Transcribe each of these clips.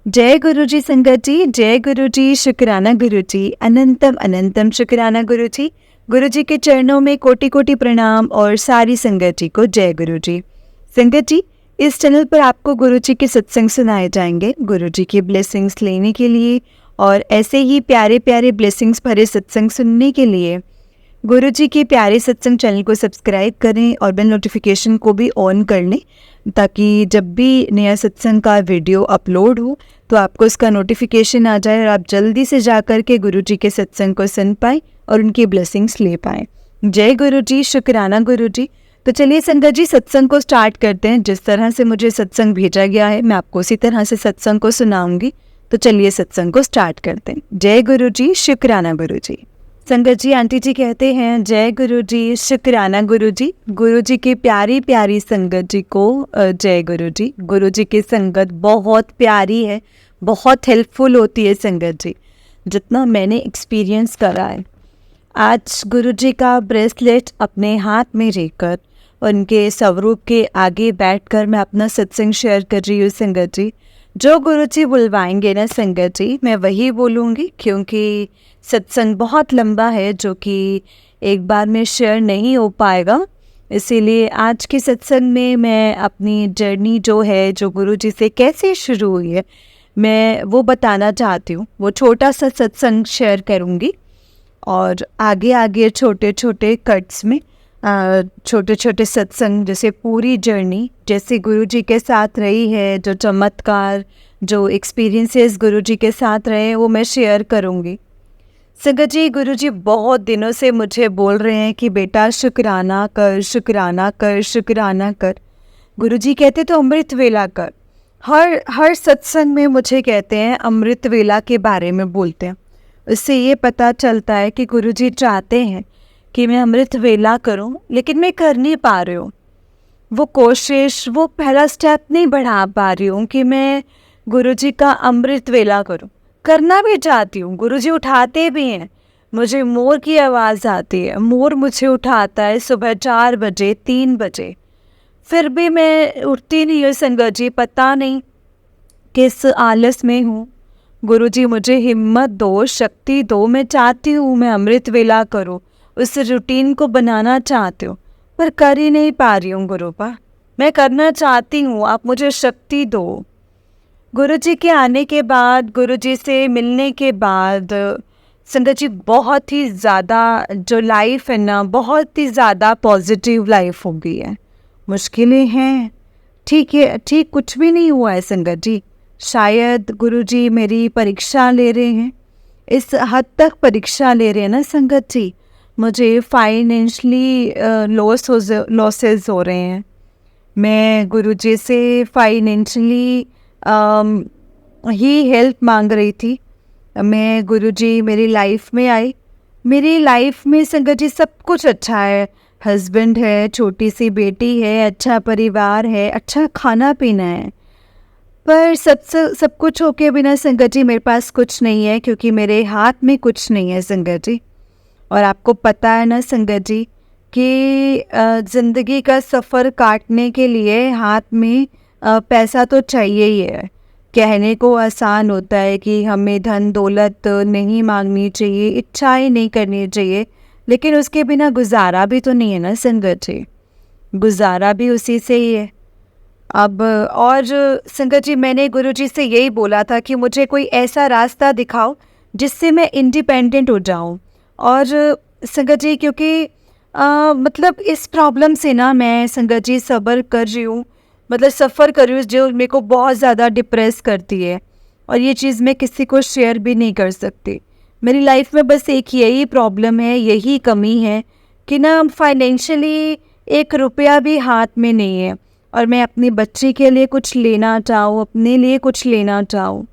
जय गुरु जी संगत जी, जय गुरु जी, शुक्राना गुरु जी, अनंतम अनंतम शुक्राना गुरु जी। गुरु जी के चरणों में कोटि कोटि प्रणाम और सारी संगत जी को जय गुरु जी। संगत जी, इस चैनल पर आपको गुरु जी के सत्संग सुनाए जाएंगे। गुरु जी के ब्लेसिंग्स लेने के लिए और ऐसे ही प्यारे प्यारे ब्लेसिंग्स भरे सत्संग सुनने के लिए गुरु जी के प्यारे सत्संग चैनल को सब्सक्राइब करें और बेल नोटिफिकेशन को भी ऑन कर लें, ताकि जब भी नया सत्संग का वीडियो अपलोड हो तो आपको उसका नोटिफिकेशन आ जाए और आप जल्दी से जाकर के गुरु जी के सत्संग को सुन पाएँ और उनकी ब्लेसिंग्स ले पाएँ। जय गुरु जी, शुक्राना गुरु जी। तो चलिए संगत जी, सत्संग को स्टार्ट करते हैं। जिस तरह से मुझे सत्संग भेजा गया है मैं आपको उसी तरह से सत्संग को सुनाऊंगी। तो चलिए सत्संग को स्टार्ट करते हैं। जय गुरु जी, शुक्राना गुरु जी। संगत जी, आंटी जी कहते हैं जय गुरु जी, शुक्राना गुरु जी। गुरु जी की प्यारी प्यारी संगत जी को जय गुरु जी। गुरु जी की संगत बहुत प्यारी है, बहुत हेल्पफुल होती है संगत जी, जितना मैंने एक्सपीरियंस करा है। आज गुरु जी का ब्रेसलेट अपने हाथ में लेकर उनके स्वरूप के आगे बैठकर मैं अपना सत्संग शेयर कर रही हूँ संगत जी। जो गुरु जी बुलवाएंगे ना संगत जी, मैं वही बोलूँगी, क्योंकि सत्संग बहुत लंबा है जो कि एक बार में शेयर नहीं हो पाएगा। इसीलिए आज के सत्संग में मैं अपनी जर्नी जो है, जो गुरु जी से कैसे शुरू हुई है, मैं वो बताना चाहती हूँ। वो छोटा सा सत्संग शेयर करूँगी और आगे आगे छोटे छोटे कट्स में छोटे छोटे सत्संग, जैसे पूरी जर्नी जैसे गुरु जी के साथ रही है, जो चमत्कार, जो एक्सपीरियंसेस गुरु जी के साथ रहे, वो मैं शेयर करूँगी। संगत जी, गुरु जी बहुत दिनों से मुझे बोल रहे हैं कि बेटा शुक्राना कर, शुक्राना कर, शुक्राना कर। गुरु जी कहते तो अमृत वेला कर। हर सत्संग में मुझे कहते हैं, अमृत वेला के बारे में बोलते हैं। उससे ये पता चलता है कि गुरु जी चाहते हैं कि मैं अमृत वेला करूं, लेकिन मैं कर नहीं पा रही हूँ। वो कोशिश, वो पहला स्टेप नहीं बढ़ा पा रही हूँ कि मैं गुरु जी का अमृत वेला करूं। करना भी चाहती हूँ, गुरु जी उठाते भी हैं। मुझे मोर की आवाज़ आती है, मोर मुझे उठाता है सुबह 4 बजे, 3 बजे, फिर भी मैं उठती नहीं हूँ संगत जी। पता नहीं किस आलस में हूँ। गुरु जी मुझे हिम्मत दो, शक्ति दो। मैं चाहती हूँ मैं अमृत वेला करूँ, उस रूटीन को बनाना चाहती हूँ, पर कर ही नहीं पा रही हूँ। गुरुपा, मैं करना चाहती हूँ, आप मुझे शक्ति दो। गुरु जी के आने के बाद, गुरु जी से मिलने के बाद संगत जी बहुत ही ज़्यादा जो लाइफ है ना, बहुत ही ज़्यादा पॉजिटिव लाइफ हो गई है। मुश्किलें हैं, ठीक है, ठीक कुछ भी नहीं हुआ है संगत जी। शायद गुरु जी मेरी परीक्षा ले रहे हैं, इस हद तक परीक्षा ले रहे हैं ना संगत जी। मुझे फाइनेंशली लॉसेस हो रहे हैं। मैं गुरु जी से फाइनेंशली ही हेल्प मांग रही थी। मैं गुरु जी मेरी लाइफ में आए। मेरी लाइफ में संगत जी सब कुछ अच्छा है। हस्बैंड है, छोटी सी बेटी है, अच्छा परिवार है, अच्छा खाना पीना है, पर सब कुछ होके बिना संगत जी मेरे पास कुछ नहीं है, क्योंकि मेरे हाथ में कुछ नहीं है संगत जी। और आपको पता है ना संगत जी कि ज़िंदगी का सफ़र काटने के लिए हाथ में पैसा तो चाहिए ही है। कहने को आसान होता है कि हमें धन दौलत नहीं मांगनी चाहिए, इच्छाएं नहीं करनी चाहिए, लेकिन उसके बिना गुजारा भी तो नहीं है ना संगत जी। गुजारा भी उसी से ही है। अब और संगत जी, मैंने गुरु जी से यही बोला था कि मुझे कोई ऐसा रास्ता दिखाओ जिससे मैं इंडिपेंडेंट हो जाऊं। और संगत जी, क्योंकि मतलब इस प्रॉब्लम से ना मैं संगत जी सब्र कर रही हूँ, मतलब सफ़र कर रही हूँ, जो मेरे को बहुत ज़्यादा डिप्रेस करती है। और ये चीज़ मैं किसी को शेयर भी नहीं कर सकती। मेरी लाइफ में बस एक यही प्रॉब्लम है, यही कमी है कि ना फाइनेंशियली 1 रुपया भी हाथ में नहीं है, और मैं अपनी बच्ची के लिए कुछ लेना चाहूँ, अपने लिए कुछ लेना चाहूँ।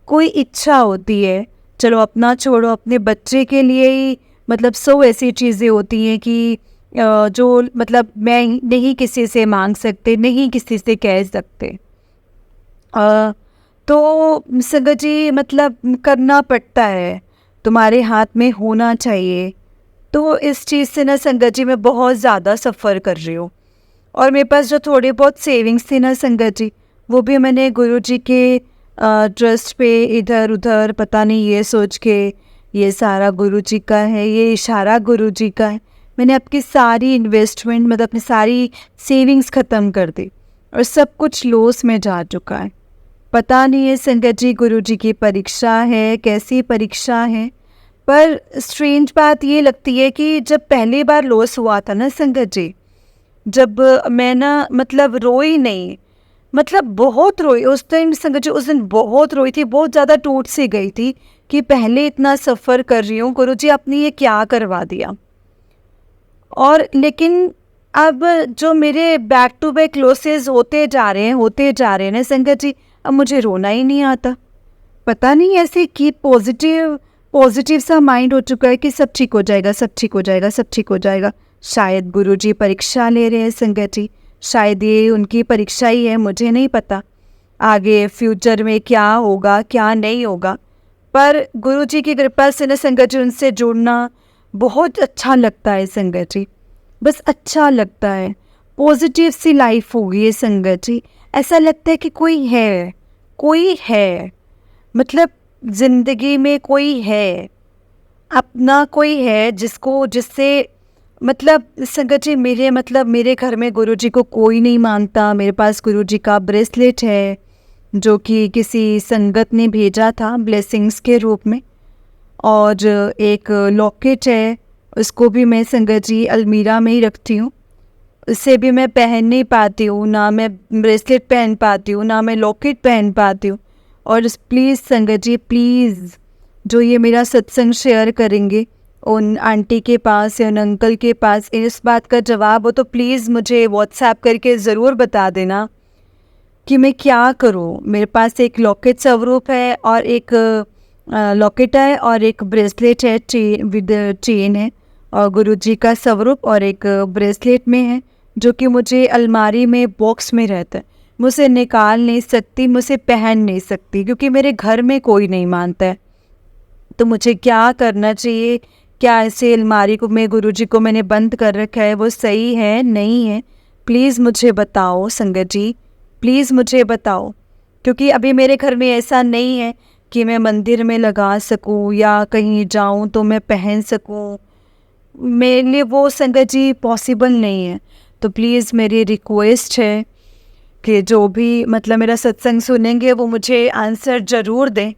कोई इच्छा होती है, चलो अपना छोड़ो, अपने बच्चे के लिए ही मतलब 100 ऐसी चीज़ें होती हैं कि जो मतलब मैं नहीं किसी से मांग सकते, नहीं किसी से कह सकते। तो संगत जी मतलब करना पड़ता है, तुम्हारे हाथ में होना चाहिए। तो इस चीज़ से ना संगत जी मैं बहुत ज़्यादा सफ़र कर रही हूँ। और मेरे पास जो थोड़े बहुत सेविंग्स थी ना संगत जी, वो भी मैंने गुरु जी के ट्रस्ट पे इधर उधर पता नहीं ये सोच के ये सारा गुरुजी का है, ये इशारा गुरुजी का है, मैंने आपकी सारी इन्वेस्टमेंट मतलब अपनी सारी सेविंग्स ख़त्म कर दी और सब कुछ लॉस में जा चुका है। पता नहीं है संगत जी गुरुजी की परीक्षा है, कैसी परीक्षा है। पर स्ट्रेंज बात ये लगती है कि जब पहली बार लॉस हुआ था ना संगत जी, जब मैं ना मतलब रोई नहीं, मतलब बहुत रोई उस टाइम संगत जी, उस दिन बहुत रोई थी, बहुत ज़्यादा टूट सी गई थी कि पहले इतना सफ़र कर रही हूँ, गुरुजी आपने ये क्या करवा दिया। और लेकिन अब जो मेरे बैक टू बैक लॉसेस होते जा रहे हैं ना संगत जी, अब मुझे रोना ही नहीं आता। पता नहीं ऐसे कि पॉजिटिव सा माइंड हो चुका है कि सब ठीक हो जाएगा, सब ठीक हो जाएगा, सब ठीक हो जाएगा। शायद गुरुजी परीक्षा ले रहे हैं संगत जी, शायद ये उनकी परीक्षा ही है, मुझे नहीं पता आगे फ्यूचर में क्या होगा क्या नहीं होगा। पर गुरुजी की कृपा से ना संगत जी उनसे जुड़ना बहुत अच्छा लगता है संगत जी, बस अच्छा लगता है। पॉजिटिव सी लाइफ होगी ये संगत जी, ऐसा लगता है कि कोई है मतलब ज़िंदगी में कोई है, अपना कोई है जिससे मतलब संगत जी मेरे घर में गुरुजी को कोई नहीं मानता। मेरे पास गुरुजी का ब्रेसलेट है जो कि किसी संगत ने भेजा था ब्लेसिंग्स के रूप में, और एक लॉकेट है, उसको भी मैं संगत जी अलमीरा में ही रखती हूँ। उससे भी मैं पहन नहीं पाती हूँ, ना मैं ब्रेसलेट पहन पाती हूँ, ना मैं लॉकेट पहन पाती हूँ। और प्लीज़ संगत जी, प्लीज़ जो ये मेरा सत्संग शेयर करेंगे उन आंटी के पास या उन अंकल के पास इस बात का जवाब हो तो प्लीज़ मुझे व्हाट्सएप करके ज़रूर बता देना कि मैं क्या करूँ। मेरे पास एक लॉकेट स्वरूप है और एक लॉकेट है और एक ब्रेसलेट है, विद चेन है, और गुरुजी का स्वरूप और एक ब्रेसलेट में है जो कि मुझे अलमारी में बॉक्स में रहता है। मुझे निकाल नहीं सकती, मुझे पहन नहीं सकती क्योंकि मेरे घर में कोई नहीं मानता है। तो मुझे क्या करना चाहिए? क्या ऐसे अलमारी को मैं गुरुजी को मैंने बंद कर रखा है, वो सही है नहीं है? प्लीज़ मुझे बताओ संगत जी, प्लीज़ मुझे बताओ, क्योंकि अभी मेरे घर में ऐसा नहीं है कि मैं मंदिर में लगा सकूं या कहीं जाऊं तो मैं पहन सकूं। मेरे लिए वो संगत जी पॉसिबल नहीं है। तो प्लीज़ मेरी रिक्वेस्ट है कि जो भी मतलब मेरा सत्संग सुनेंगे वो मुझे आंसर ज़रूर दें।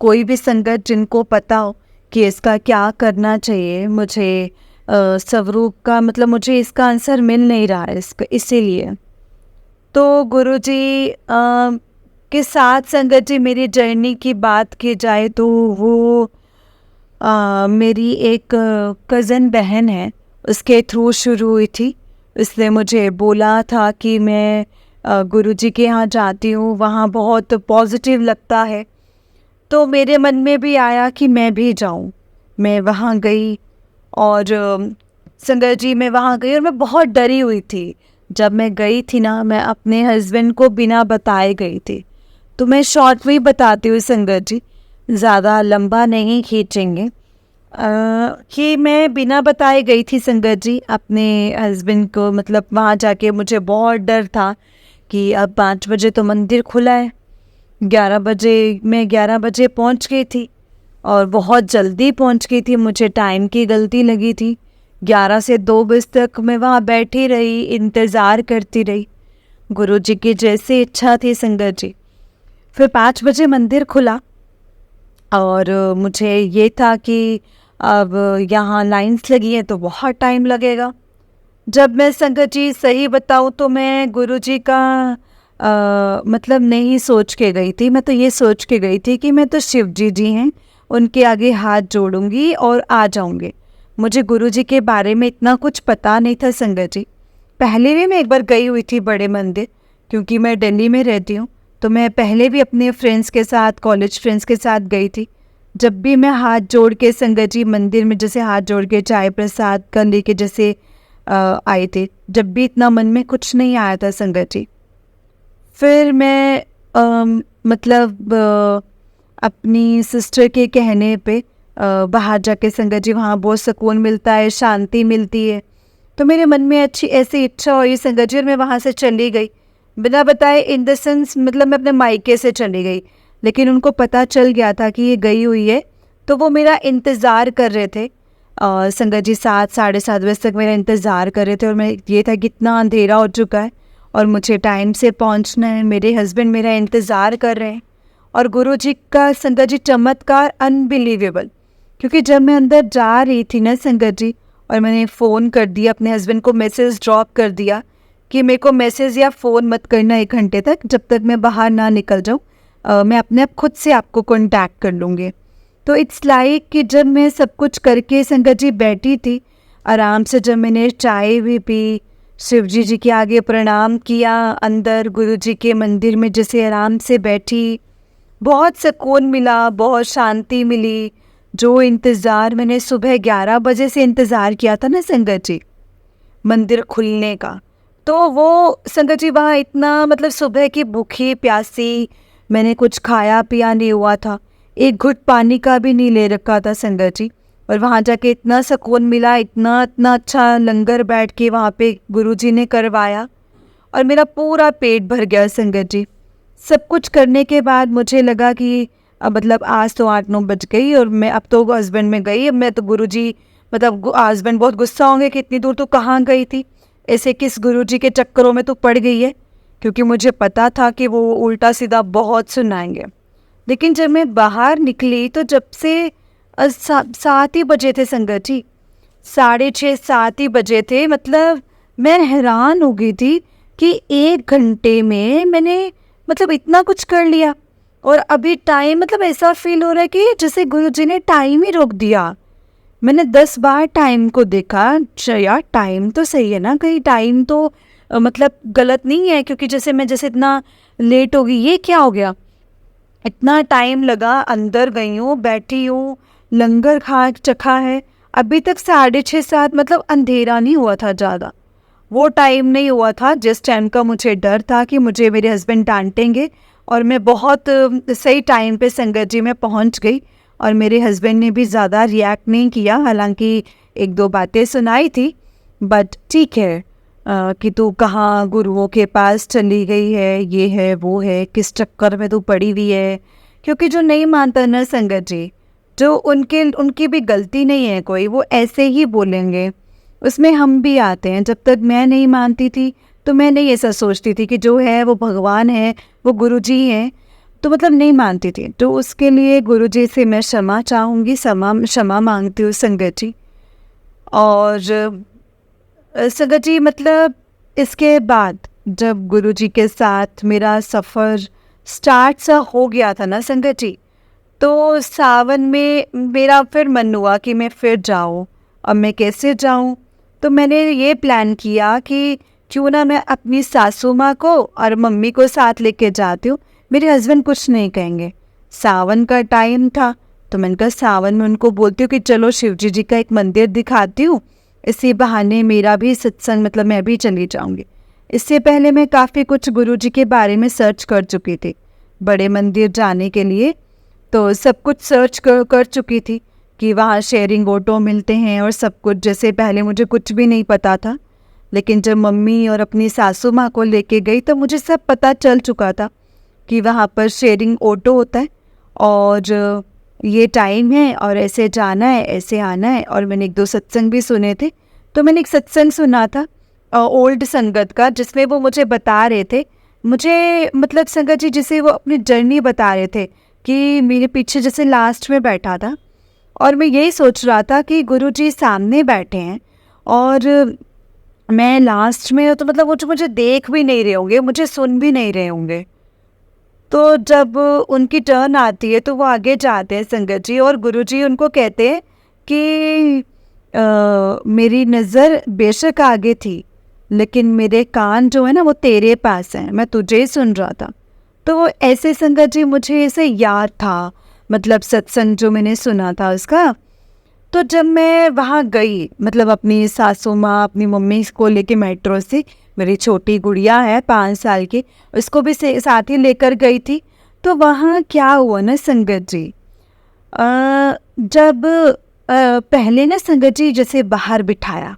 कोई भी संगत जिनको पता हो कि इसका क्या करना चाहिए, मुझे स्वरूप का मतलब मुझे इसका आंसर मिल नहीं रहा है इसका, इसीलिए। तो गुरुजी के साथ संगत जी मेरी जर्नी की बात की जाए तो वो मेरी एक कज़न बहन है, उसके थ्रू शुरू हुई थी। उसने मुझे बोला था कि मैं गुरुजी के यहाँ जाती हूँ, वहाँ बहुत पॉजिटिव लगता है। तो मेरे मन में भी आया कि मैं भी जाऊँ। मैं वहाँ गई और संगत जी मैं वहाँ गई और मैं बहुत डरी हुई थी। जब मैं गई थी ना, मैं अपने हस्बैंड को बिना बताए गई थी। तो मैं शॉर्ट में ही बताती हूँ संगत जी, ज़्यादा लंबा नहीं खींचेंगे। कि मैं बिना बताए गई थी संगत जी अपने हस्बैंड को, मतलब वहाँ जाके मुझे बहुत डर था कि अब 5 बजे तो मंदिर खुला है, 11 बजे पहुँच गई थी और बहुत जल्दी पहुँच गई थी। मुझे टाइम की गलती लगी थी। 11 से 2 बजे तक मैं वहाँ बैठी रही, इंतज़ार करती रही। गुरुजी की जैसी इच्छा थी संगत जी। फिर 5 बजे मंदिर खुला और मुझे ये था कि अब यहाँ लाइंस लगी है तो बहुत टाइम लगेगा। जब मैं संगत जी सही बताऊँ तो मैं गुरुजी का मतलब नहीं सोच के गई थी। मैं तो ये सोच के गई थी कि मैं तो शिव जी हैं, उनके आगे हाथ जोड़ूंगी और आ जाऊंगी। मुझे गुरुजी के बारे में इतना कुछ पता नहीं था संगत जी। पहले भी मैं एक बार गई हुई थी बड़े मंदिर, क्योंकि मैं दिल्ली में रहती हूँ, तो मैं पहले भी अपने फ्रेंड्स के साथ, कॉलेज फ्रेंड्स के साथ गई थी। जब भी मैं हाथ जोड़ के संगत जी मंदिर में जैसे हाथ जोड़ के चाय प्रसाद कर लेके जैसे आए थे, जब भी इतना मन में कुछ नहीं आया था संगत जी। फिर मैं मतलब अपनी सिस्टर के कहने पे बाहर जाके संगत जी वहाँ बहुत सुकून मिलता है, शांति मिलती है। तो मेरे मन में अच्छी ऐसी इच्छा हुई संगत जी और मैं वहाँ से चली गई बिना बताए, इन द सेंस मतलब मैं अपने मायके से चली गई। लेकिन उनको पता चल गया था कि ये गई हुई है, तो वो मेरा इंतज़ार कर रहे थे। संगत जी 7 साढ़े 7 बजे तक मेरा इंतज़ार कर रहे थे, और मैं ये था कि इतना अंधेरा हो चुका है और मुझे टाइम से पहुंचना है, मेरे हस्बैंड मेरा इंतज़ार कर रहे हैं। और गुरुजी का संगत जी चमत्कार अनबिलीवेबल, क्योंकि जब मैं अंदर जा रही थी ना संगत जी, और मैंने फ़ोन कर दिया अपने हस्बैंड को, मैसेज ड्रॉप कर दिया कि मेरे को मैसेज या फ़ोन मत करना 1 घंटे तक, जब तक मैं बाहर ना निकल जाऊँ, मैं अपने आप खुद से आपको कॉन्टैक्ट कर लूँगी। तो इट्स लाइक कि जब मैं सब कुछ करके संगत जी बैठी थी आराम से, जब मैंने चाय भी पी, शिव जी के आगे प्रणाम किया, अंदर गुरु जी के मंदिर में जैसे आराम से बैठी, बहुत सुकून मिला, बहुत शांति मिली। जो इंतज़ार मैंने सुबह 11 बजे से इंतज़ार किया था ना संगत जी, मंदिर खुलने का, तो वो संगत जी वहाँ इतना, मतलब सुबह की भूखी प्यासी, मैंने कुछ खाया पिया नहीं हुआ था, एक घुट पानी का भी नहीं ले रखा था संगत जी, और वहाँ जाके इतना सुकून मिला, इतना इतना अच्छा लंगर बैठ के वहाँ पे गुरुजी ने करवाया, और मेरा पूरा पेट भर गया संगत जी। सब कुछ करने के बाद मुझे लगा कि अब मतलब आज तो 8-9 बज गई, और मैं अब तो हस्बैंड में गई, अब मैं तो गुरुजी, मतलब हस्बैंड बहुत गुस्सा होंगे कि इतनी दूर तो कहाँ गई थी, ऐसे किस गुरुजी के चक्करों में तो पड़ गई है, क्योंकि मुझे पता था कि वो उल्टा सीधा बहुत सुनाएंगे। लेकिन जब मैं बाहर निकली तो जब से 7 ही बजे थे संगत जी, 6:30-7 ही बजे थे, मतलब मैं हैरान हो गई थी कि 1 घंटे में मैंने मतलब इतना कुछ कर लिया, और अभी टाइम, मतलब ऐसा फील हो रहा है कि जैसे गुरुजी ने टाइम ही रोक दिया। मैंने 10 बार टाइम को देखा, अच्छा यार टाइम तो सही है ना, कहीं टाइम तो मतलब गलत नहीं है, क्योंकि जैसे इतना लेट हो गई, ये क्या हो गया, इतना टाइम लगा, अंदर गई हूँ, बैठी हूँ, लंगर खा चखा है, अभी तक 6:30-7, मतलब अंधेरा नहीं हुआ था ज़्यादा, वो टाइम नहीं हुआ था जिस टाइम का मुझे डर था कि मुझे मेरे हस्बैंड डांटेंगे। और मैं बहुत सही टाइम पे संगत जी में पहुंच गई, और मेरे हस्बैंड ने भी ज़्यादा रिएक्ट नहीं किया, हालांकि 1-2 बातें सुनाई थी, बट ठीक है, कि तू कहाँ गुरुओं के पास चली गई है, ये है वो है, किस चक्कर में तू पड़ी हुई है। क्योंकि जो नहीं मानता ना संगत जी, जो उनकी भी गलती नहीं है कोई, वो ऐसे ही बोलेंगे, उसमें हम भी आते हैं। जब तक मैं नहीं मानती थी तो मैं नहीं ऐसा सोचती थी कि जो है वो भगवान है, वो गुरुजी हैं, तो मतलब नहीं मानती थी। तो उसके लिए गुरुजी से मैं क्षमा चाहूँगी, क्षमा मांगती हूँ संगत जी। और संगत जी, मतलब इसके बाद जब गुरुजी के साथ मेरा सफ़र स्टार्ट सा हो गया था ना संगत जी, तो सावन में मेरा फिर मन हुआ कि मैं फिर जाऊँ। अब मैं कैसे जाऊँ? तो मैंने ये प्लान किया कि क्यों ना मैं अपनी सासू माँ को और मम्मी को साथ लेके जाती हूँ, मेरे हस्बैंड कुछ नहीं कहेंगे। सावन का टाइम था, तो मैंने कहा सावन में उनको बोलती हूँ कि चलो शिवजी जी का एक मंदिर दिखाती हूँ, इसी बहाने मेरा भी सत्संग, मतलब मैं भी चली जाऊँगी। इससे पहले मैं काफ़ी कुछ गुरुजी के बारे में सर्च कर चुकी थी बड़े मंदिर जाने के लिए, तो सब कुछ सर्च कर चुकी थी कि वहाँ शेयरिंग ऑटो मिलते हैं और सब कुछ। जैसे पहले मुझे कुछ भी नहीं पता था, लेकिन जब मम्मी और अपनी सासू माँ को लेके गई तो मुझे सब पता चल चुका था कि वहाँ पर शेयरिंग ऑटो होता है, और ये टाइम है, और ऐसे जाना है, ऐसे आना है। और मैंने 1-2 सत्संग भी सुने थे, तो मैंने एक सत्संग सुना था ओल्ड संगत का, जिसमें वो मुझे बता रहे थे, मुझे मतलब संगत जी जिसे वो अपनी जर्नी बता रहे थे कि मेरे पीछे जैसे लास्ट में बैठा था, और मैं यही सोच रहा था कि गुरुजी सामने बैठे हैं और मैं लास्ट में हूँ, तो मतलब वो जो मुझे देख भी नहीं रहे होंगे, मुझे सुन भी नहीं रहे होंगे। तो जब उनकी टर्न आती है तो वो आगे जाते हैं संगत जी, और गुरुजी उनको कहते हैं कि मेरी नज़र बेशक आगे थी, लेकिन मेरे कान जो है ना वो तेरे पास हैं, मैं तुझे ही सुन रहा था। तो वो ऐसे संगत जी मुझे ऐसे याद था, मतलब सत्संग जो मैंने सुना था उसका। तो जब मैं वहाँ गई, मतलब अपनी सासू माँ, अपनी मम्मी को लेके मेट्रो से, मेरी छोटी गुड़िया है 5 साल की, उसको भी साथ ही लेकर गई थी। तो वहाँ क्या हुआ ना संगत जी, जब पहले ना संगत जी जैसे बाहर बिठाया,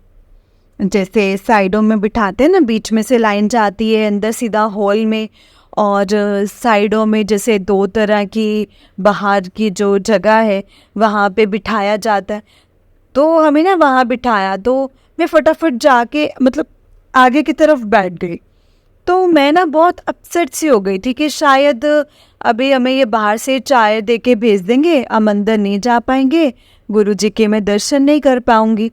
जैसे साइडों में बिठाते हैं ना, बीच में से लाइन जाती है अंदर सीधा हॉल में, और साइडों में जैसे 2 तरह की बाहर की जो जगह है वहाँ पे बिठाया जाता है। तो हमें ना वहाँ बिठाया, तो मैं फटाफट जाके मतलब आगे की तरफ बैठ गई। तो मैं ना बहुत अपसेट सी हो गई थी कि शायद अभी हमें ये बाहर से चाय दे के भेज देंगे, हम अंदर नहीं जा पाएंगे, गुरुजी के मैं दर्शन नहीं कर पाऊंगी।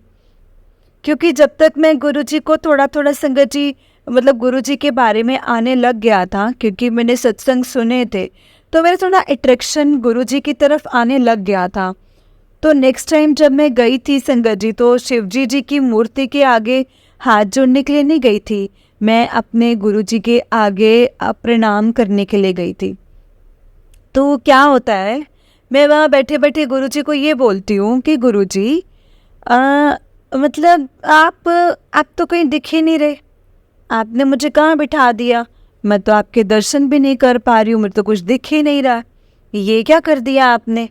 क्योंकि जब तक मैं गुरुजी को थोड़ा थोड़ा संगत जी मतलब गुरुजी के बारे में आने लग गया था, क्योंकि मैंने सत्संग सुने थे, तो मेरा थोड़ा अट्रैक्शन गुरुजी की तरफ आने लग गया था। तो नेक्स्ट टाइम जब मैं गई थी संगत जी, तो शिवजी जी की मूर्ति के आगे हाथ जोड़ने के लिए नहीं गई थी, मैं अपने गुरुजी के आगे प्रणाम करने के लिए गई थी। तो क्या होता है, मैं वहाँ बैठे बैठे गुरुजी को ये बोलती हूँ कि गुरुजी मतलब आप तो कहीं दिख ही नहीं रहे, आपने मुझे कहाँ बिठा दिया, मैं तो आपके दर्शन भी नहीं कर पा रही हूँ, मेरे तो कुछ दिख ही नहीं रहा, ये क्या कर दिया आपने।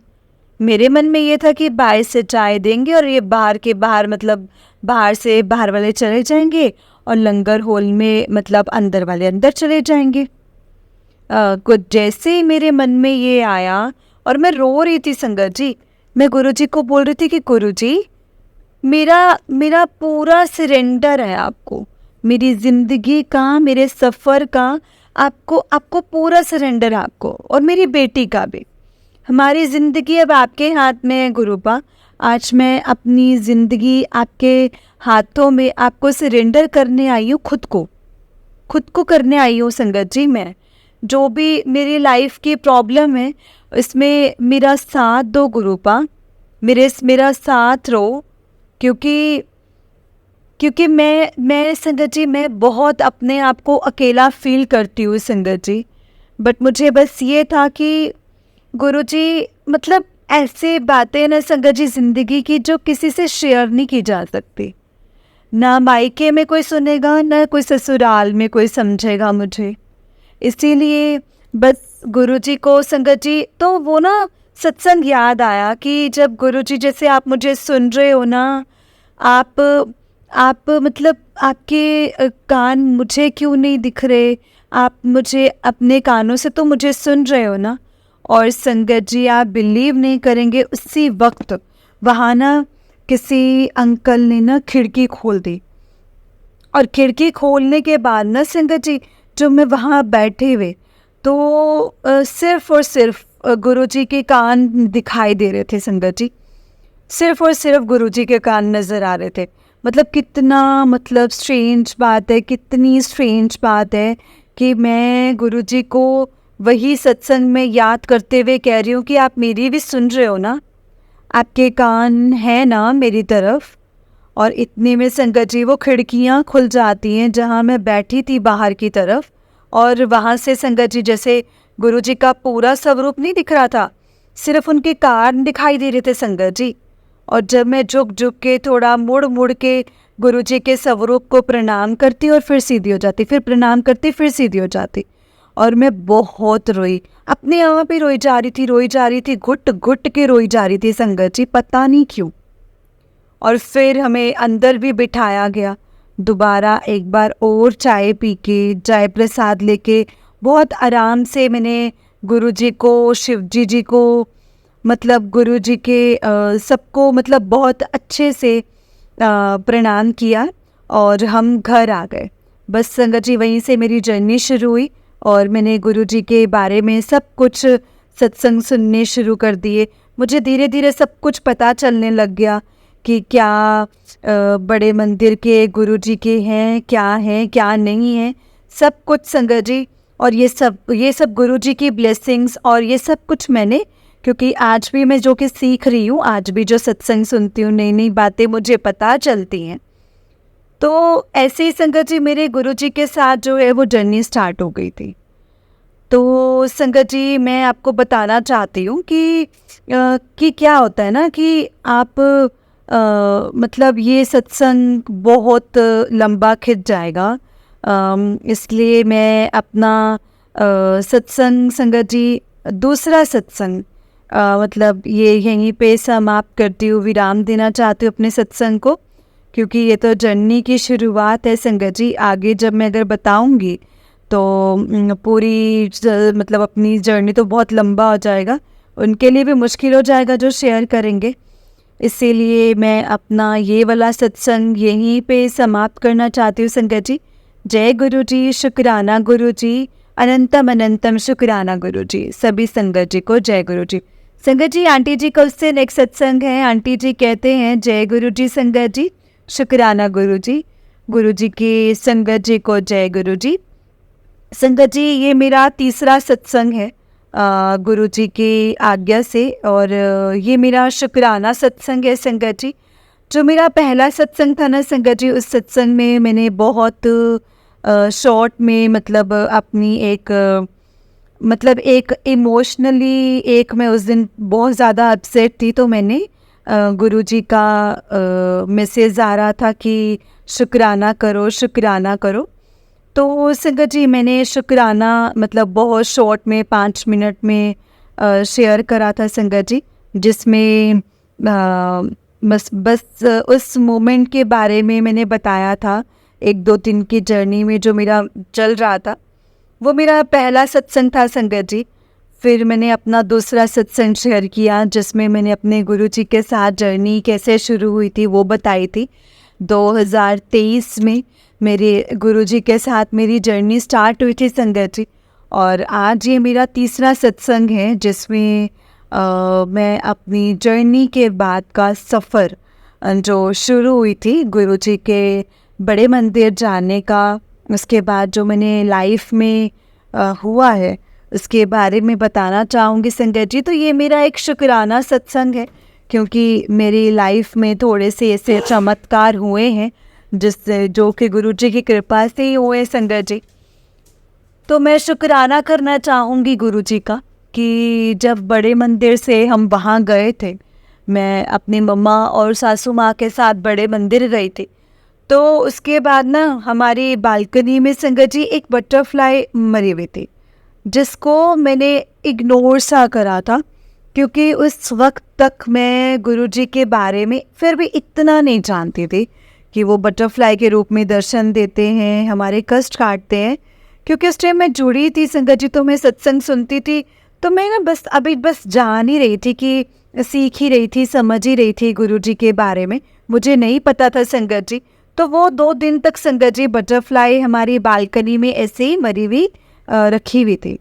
मेरे मन में ये था कि बाहर से चाय देंगे और ये बाहर के बाहर मतलब बाहर से बाहर वाले चले जाएंगे और लंगर हॉल में मतलब अंदर वाले अंदर चले जाएंगे। कुछ जैसे ही मेरे मन में ये आया और मैं रो रही थी संगत जी, मैं गुरुजी को बोल रही थी कि गुरुजी मेरा मेरा पूरा सरेंडर है आपको, मेरी ज़िंदगी का, मेरे सफ़र का आपको आपको पूरा सरेंडर है आपको, और मेरी बेटी का भी। हमारी ज़िंदगी अब आपके हाथ में है गुरुपा। आज मैं अपनी ज़िंदगी आपके हाथों में आपको सरेंडर करने आई हूँ, खुद को करने आई हूँ संगत जी। मैं जो भी मेरी लाइफ की प्रॉब्लम है इसमें मेरा साथ दो गुरुपा, मेरा साथ रहो। क्योंकि मैं संगत जी मैं बहुत अपने आप को अकेला फील करती हूँ संगत जी। बट मुझे बस ये था कि गुरुजी मतलब ऐसे बातें ना संगत जी ज़िंदगी की जो किसी से शेयर नहीं की जा सकती, ना मायके में कोई सुनेगा ना कोई ससुराल में कोई समझेगा मुझे। इसीलिए बस गुरुजी को संगत जी, तो वो ना सत्संग याद आया कि जब गुरुजी जैसे आप मुझे सुन रहे हो ना, आप मतलब आपके कान मुझे क्यों नहीं दिख रहे, आप मुझे अपने कानों से तो मुझे सुन रहे हो ना। और संगत जी आप बिलीव नहीं करेंगे, उसी वक्त वहाँ ना किसी अंकल ने ना खिड़की खोल दी, और खिड़की खोलने के बाद ना संगत जी जो मैं वहाँ बैठे हुए, तो सिर्फ और सिर्फ गुरुजी के कान दिखाई दे रहे थे संगत जी, सिर्फ और सिर्फ गुरुजी के कान नज़र आ रहे थे। मतलब कितना मतलब स्ट्रेंज बात है, कितनी स्ट्रेंज बात है कि मैं गुरुजी को वही सत्संग में याद करते हुए कह रही हूँ कि आप मेरी भी सुन रहे हो ना, आपके कान है ना मेरी तरफ। और इतने में संगत जी वो खिड़कियाँ खुल जाती हैं जहाँ मैं बैठी थी बाहर की तरफ, और वहाँ से संगत जी जैसे गुरुजी का पूरा स्वरूप नहीं दिख रहा था, सिर्फ उनके कान दिखाई दे रहे थे संगत जी। और जब मैं झुक झुक के थोड़ा मुड़ मुड़ के गुरुजी के स्वरूप को प्रणाम करती और फिर सीधी हो जाती, फिर प्रणाम करती फिर सीधी हो जाती, और मैं बहुत रोई, अपने आप ही रोई जा रही थी, घुट घुट के रोई जा रही थी संगत जी, पता नहीं क्यों। और फिर हमें अंदर भी बिठाया गया, दोबारा एक बार और चाय पी के, चाय प्रसाद लेके बहुत आराम से मैंने गुरुजी को, शिवजी जी को, मतलब गुरुजी के सबको मतलब बहुत अच्छे से प्रणाम किया और हम घर आ गए। बस संगत जी वहीं से मेरी जर्नी शुरू हुई और मैंने गुरुजी के बारे में सब कुछ सत्संग सुनने शुरू कर दिए। मुझे धीरे धीरे सब कुछ पता चलने लग गया कि क्या बड़े मंदिर के गुरुजी के हैं, क्या नहीं है, सब कुछ संगत जी। और ये सब गुरुजी की ब्लेसिंग्स, और ये सब कुछ मैंने, क्योंकि आज भी मैं जो कि सीख रही हूँ, आज भी जो सत्संग सुनती हूँ, नई नई बातें मुझे पता चलती हैं। तो ऐसे ही संगत जी मेरे गुरुजी के साथ जो है वो जर्नी स्टार्ट हो गई थी। तो संगत जी मैं आपको बताना चाहती हूँ कि क्या होता है ना कि आप मतलब ये सत्संग बहुत लंबा खिंच जाएगा, इसलिए मैं अपना सत्संग संगत जी दूसरा सत्संग मतलब ये यहीं पे समाप्त करती हूँ, विराम देना चाहती हूँ अपने सत्संग को, क्योंकि ये तो जर्नी की शुरुआत है संगत जी। आगे जब मैं अगर बताऊँगी तो पूरी मतलब अपनी जर्नी तो बहुत लंबा हो जाएगा, उनके लिए भी मुश्किल हो जाएगा जो शेयर करेंगे। इसीलिए मैं अपना ये वाला सत्संग यहीं पे समाप्त करना चाहती हूँ संगत जी। जय गुरु जी, शुक्राना गुरु जी, अनंतम अनंतम शुक्राना गुरु जी। सभी संगत जी को जय गुरु जी। संगत जी, आंटी जी का उससे नेक्स्ट सत्संग है। आंटी जी कहते हैं जय गुरु जी संगत जी, शुक्राना गुरु जी। गुरु जी की संगत जी को जय गुरु जी। संगत जी, ये मेरा तीसरा सत्संग है गुरु जी की आज्ञा से, और ये मेरा शुक्राना सत्संग है संगत जी। जो मेरा पहला सत्संग था ना संगत जी, उस सत्संग में मैंने बहुत शॉर्ट में मतलब अपनी एक मतलब एक इमोशनली एक मैं उस दिन बहुत ज़्यादा अपसेट थी, तो मैंने गुरु जी का मैसेज आ रहा था कि शुक्राना करो, शुक्राना करो। तो संगत जी, मैंने शुक्राना मतलब बहुत शॉर्ट में 5 मिनट में शेयर करा था संगत जी, जिसमें बस उस मोमेंट के बारे में मैंने बताया था। 1-2 दिन की जर्नी में जो मेरा चल रहा था, वो मेरा पहला सत्संग था संगत जी। फिर मैंने अपना दूसरा सत्संग शेयर किया, जिसमें मैंने अपने गुरु जी के साथ जर्नी कैसे शुरू हुई थी वो बताई थी। 2023 में मेरे गुरु जी के साथ मेरी जर्नी स्टार्ट हुई थी संगत जी, और आज ये मेरा तीसरा सत्संग है, जिसमें मैं अपनी जर्नी के बाद का सफ़र जो शुरू हुई थी गुरु जी के बड़े मंदिर जाने का, उसके बाद जो मैंने लाइफ में हुआ है उसके बारे में बताना चाहूँगी संगत जी। तो ये मेरा एक शुक्राना सत्संग है, क्योंकि मेरी लाइफ में थोड़े से ऐसे चमत्कार हुए हैं जिससे जो कि गुरु जी की कृपा से ही हुए संगत जी। तो मैं शुक्राना करना चाहूँगी गुरु जी का कि जब बड़े मंदिर से हम वहाँ गए थे, मैं अपनी मम्मा और सासू माँ के साथ बड़े मंदिर गई थी, तो उसके बाद ना हमारी बालकनी में संगत जी एक बटरफ्लाई मरी हुई थी, जिसको मैंने इग्नोर सा करा था, क्योंकि उस वक्त तक मैं गुरुजी के बारे में फिर भी इतना नहीं जानती थी कि वो बटरफ्लाई के रूप में दर्शन देते हैं, हमारे कष्ट काटते हैं। क्योंकि उस टाइम मैं जुड़ी थी संगत जी, तो मैं सत्संग सुनती थी, तो मैं ना बस जान ही रही थी कि सीख ही रही थी, समझ ही रही थी गुरुजी के बारे में, मुझे नहीं पता था संगत जी। तो वो 2 दिन तक संगत जी बटरफ्लाई हमारी बालकनी में ऐसे ही मरी हुई रखी हुई थी।